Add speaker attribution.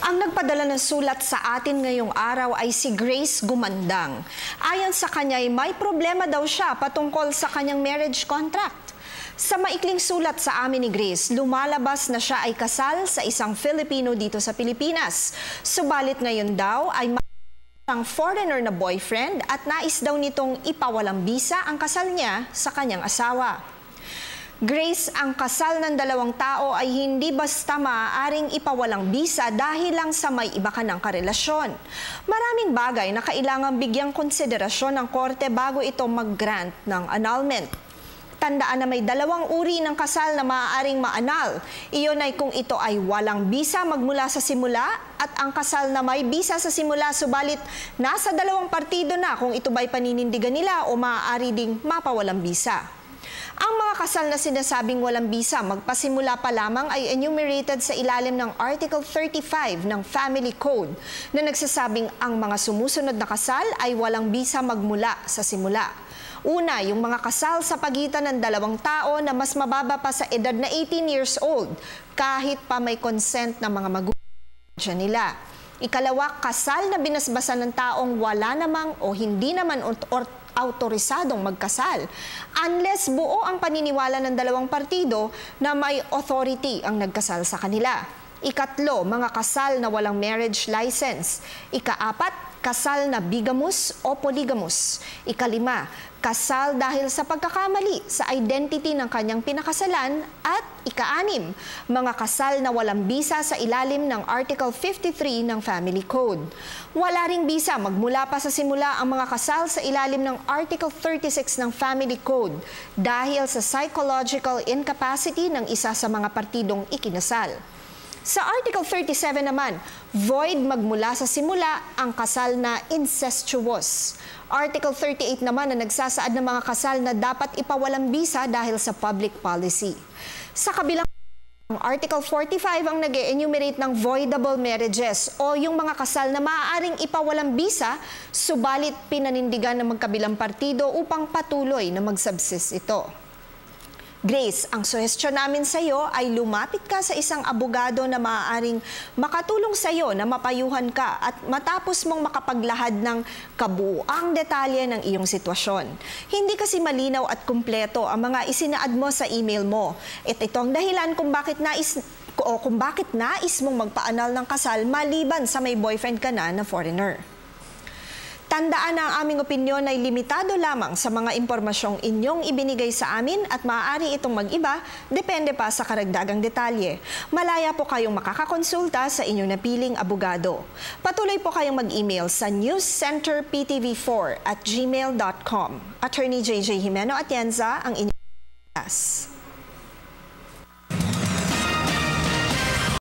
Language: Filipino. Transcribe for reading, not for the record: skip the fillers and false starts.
Speaker 1: Ang nagpadala ng sulat sa atin ngayong araw ay si Grace Gumandang. Ayon sa kanya ay may problema daw siya patungkol sa kanyang marriage contract. Sa maikling sulat sa amin ni Grace, lumalabas na siya ay kasal sa isang Filipino dito sa Pilipinas. Subalit ngayon daw ay ang foreigner na boyfriend at nais daw nitong ipawalang bisa ang kasal niya sa kanyang asawa. Grace, ang kasal ng dalawang tao ay hindi basta maaaring ipawalang bisa dahil lang sa may iba ka ng karelasyon. Maraming bagay na kailangang bigyang konsiderasyon ng korte bago ito mag-grant ng annulment. Tandaan na may dalawang uri ng kasal na maaaring ma-annul. Iyon ay kung ito ay walang bisa magmula sa simula at ang kasal na may bisa sa simula subalit nasa dalawang partido na kung ito ba'y paninindigan nila o maaari ding mapawalang bisa. Ang mga kasal na sinasabing walang bisa magpasimula pa lamang ay enumerated sa ilalim ng Article 35 ng Family Code na nagsasabing ang mga sumusunod na kasal ay walang bisa magmula sa simula. Una, yung mga kasal sa pagitan ng dalawang tao na mas mababa pa sa edad na 18 years old kahit pa may consent ng mga magulang nila. Ikalawa, kasal na binasbasan ng taong wala namang o hindi naman autorisadong magkasal unless buo ang paniniwala ng dalawang partido na may authority ang nagkasal sa kanila. Ikatlo, mga kasal na walang marriage license. Ikaapat, kasal na bigamous o polygamous. Ikalima, kasal dahil sa pagkakamali sa identity ng kanyang pinakasalan. At ikaanim, mga kasal na walang bisa sa ilalim ng Article 53 ng Family Code. Wala ring bisa magmula pa sa simula ang mga kasal sa ilalim ng Article 36 ng Family Code dahil sa psychological incapacity ng isa sa mga partidong ikinasal. Sa Article 37 naman, void magmula sa simula ang kasal na incestuous. Article 38 naman na nagsasaad ng mga kasal na dapat ipawalang bisa dahil sa public policy. Sa kabilang Article 45 ang nag-enumerate ng voidable marriages o yung mga kasal na maaaring ipawalang bisa subalit pinanindigan ng magkabilang partido upang patuloy na mag-subsist ito. Grace, ang suhestyon namin sa iyo ay lumapit ka sa isang abogado na maaaring makatulong sa iyo na mapayuhan ka at matapos mong makapaglahad ng kabuuang detalye ng iyong sitwasyon. Hindi kasi malinaw at kumpleto ang mga isinaad mo sa email mo. At ito ang dahilan kung bakit nais mong magpa-annul ng kasal maliban sa may boyfriend ka na foreigner. Tandaan na ang aming opinyon ay limitado lamang sa mga impormasyong inyong ibinigay sa amin at maaari itong mag-iba depende pa sa karagdagang detalye. Malaya po kayong makakakonsulta sa inyong napiling abogado. Patuloy po kayong mag-email sa newscenterptv4@gmail.com. Attorney JJ Jimeno Atienza ang inyong